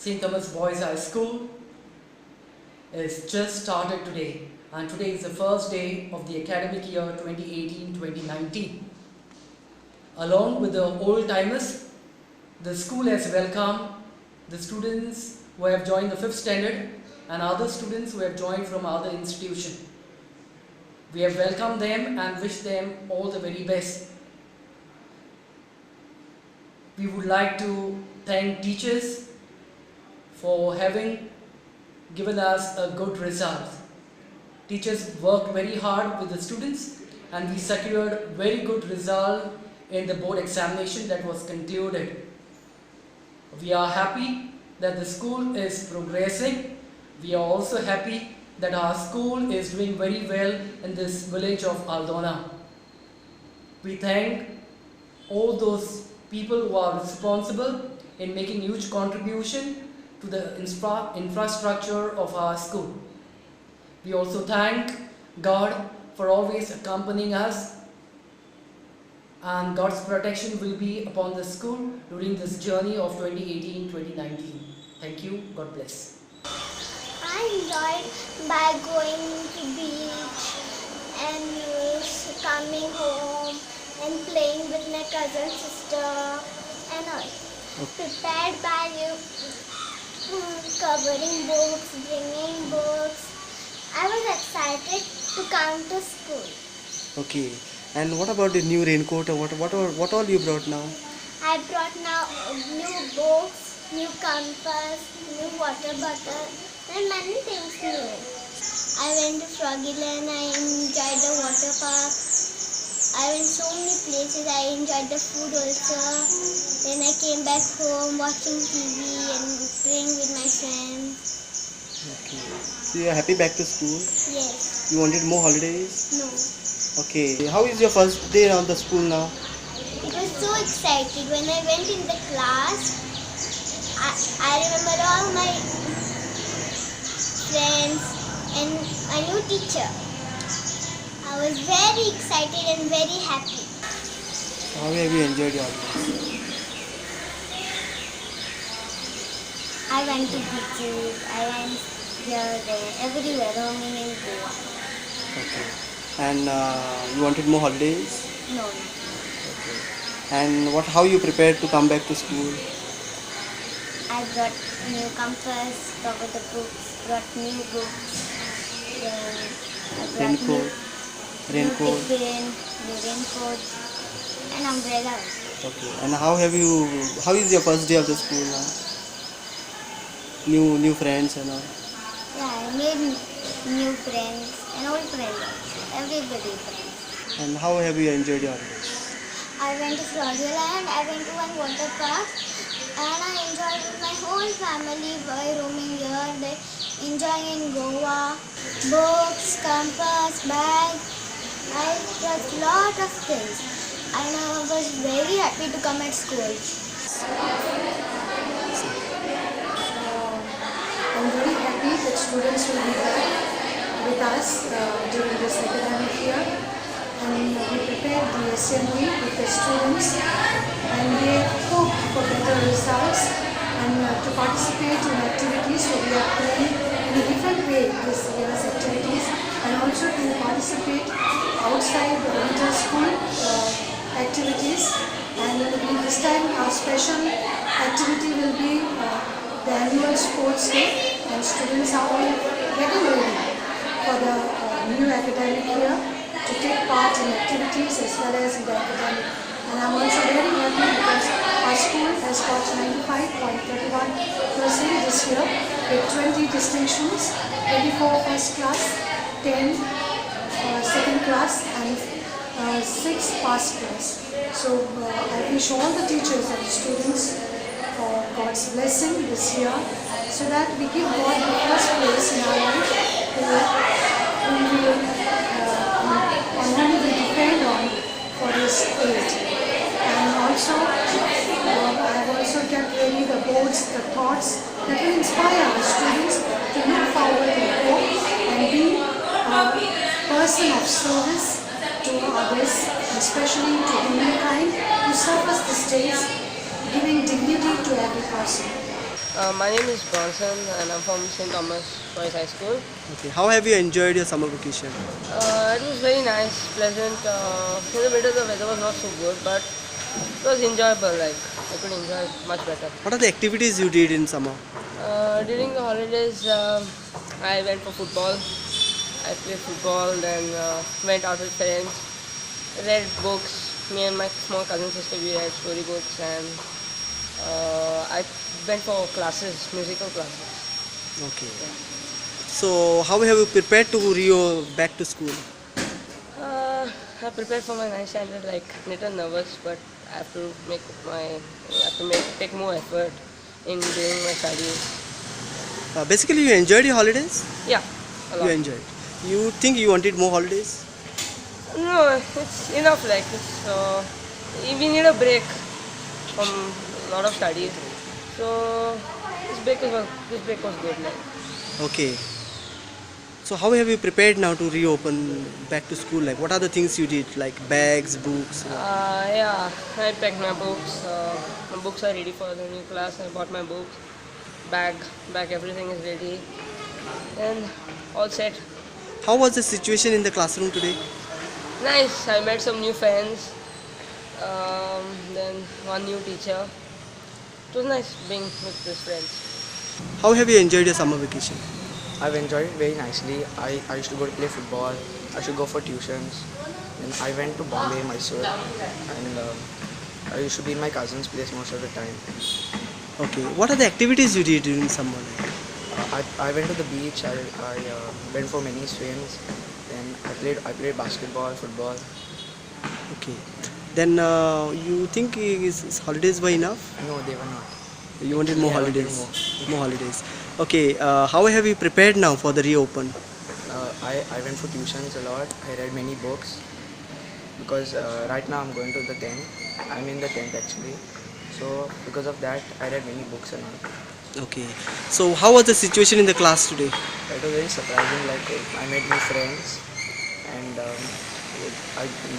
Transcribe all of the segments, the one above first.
St. Thomas Boys High School is just started today, and today is the first day of the academic year 2018-2019. Along with the old-timers, the school has welcomed the students who have joined the 5th standard and other students who have joined from other institutions. We have welcomed them and wish them all the very best. We would like to thank teachers for having given us a good result. Teachers worked very hard with the students and we secured very good result in the board examination that was concluded. We are happy that the school is progressing. We are also happy that our school is doing very well in this village of Aldona. We thank all those people who are responsible in making huge contribution to the infrastructure of our school. We also thank God for always accompanying us, and God's protection will be upon the school during this journey of 2018-2019. Thank you. God bless. I enjoyed by going to beach and coming home and playing with my cousin sister and all. Prepared by covering books, bringing books. I was excited to come to school. Okay. And what about the new raincoat? Or what all you brought now? I brought now new books, new compass, new water bottle, and many things new. I went to Froggyland. I enjoyed the water park. I went so many places. I enjoyed the food also. Then I came back home watching TV and playing with my friends. Okay. So you are happy back to school? Yes. You wanted more holidays? No. Okay. How is your first day on the school now? It was so excited. When I went in the class, I remember all my friends and my new teacher. I was very excited and very happy. How have you enjoyed your holidays? I went to beaches, I went here, there, everywhere, roaming in Goa. Okay. And you wanted more holidays? No. Okay. And how you prepared to come back to school? I brought new compass, covered the books, brought new books. Then I brought Raincoat. new tiffin, new raincoat, and umbrella. Okay. And how is your first day of the school now? New friends and all? Yeah, I made new friends and old friends also. Everybody friends. And how have you enjoyed your holidays? I went to Froggyland, I went to one water park, and I enjoyed with my whole family by roaming here, there, enjoying in Goa. Books, compass, bag. I got a lot of things, and I was very happy to come at school. I'm very happy that students will be back with us during this academic year, and we prepared the assembly with the students and we hope for better results and to participate in activities. So we are playing in a different way this year's activities, and also to participate outside the winter school activities. And this time our special activity will be the annual sports day, and students are all getting ready for the new academic year to take part in activities as well as in the academic. And I'm also very happy because our school has got 95.31% this year with 20 distinctions, 24 first class, 10 second class and 6 pass class. So I wish all the teachers and students for God's blessing this year, so that we give God the first place in our life, on whom we depend on for His aid. And also, I have also kept ready the boards, the thoughts that will inspire our students to look forward in hope and be a person of service to others, especially to humankind, who suffers these days, giving dignity to every person. My name is Bronson and I'm from St. Thomas Boys High School. Okay. How have you enjoyed your summer vacation? It was very nice, pleasant. In the winter the weather was not so good, but it was enjoyable. Like I could enjoy it much better. What are the activities you did in summer? During the holidays, I went for football. I played football, then went out with friends, read books. Me and my small cousin sister we read storybooks, and I went for classes, musical classes. Okay. So how have you prepared to Rio back to school? I prepared for my 9th standard, like little nervous, but I have to take more effort in doing my studies. Basically, you enjoyed your holidays? Yeah, a lot. You enjoyed. You think you wanted more holidays? No, it's enough. Like we need a break from a lot of studies. So this break was good. Like. Okay. So how have you prepared now to reopen back to school? Like what are the things you did? Like bags, books? Yeah, I packed my books. My books are ready for the new class. I bought my books, bag, everything is ready, and all set. How was the situation in the classroom today? Nice. I met some new friends. Then one new teacher. It was nice being with these friends. How have you enjoyed your summer vacation? I've enjoyed it very nicely. I used to go to play football. I used to go for tuitions. And I went to Bombay, Mysore, and I used to be in my cousin's place most of the time. Okay. What are the activities you did during summer? I went to the beach. I went for many swims. Then I played basketball, football. Okay. Then you think holidays were enough? No, they were not. You wanted more Yeah, I wanted holidays. More holidays. Okay. How have you prepared now for the reopen? I went for tuitions a lot. I read many books because right now I'm going to the 10th. I'm in the 10th actually. So because of that, I read many books and all. Okay. So how was the situation in the class today? It was very surprising. Like I made new friends, and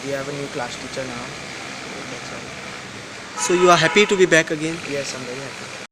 we have a new class teacher now. That's all. So you are happy to be back again? Yes, I'm very happy.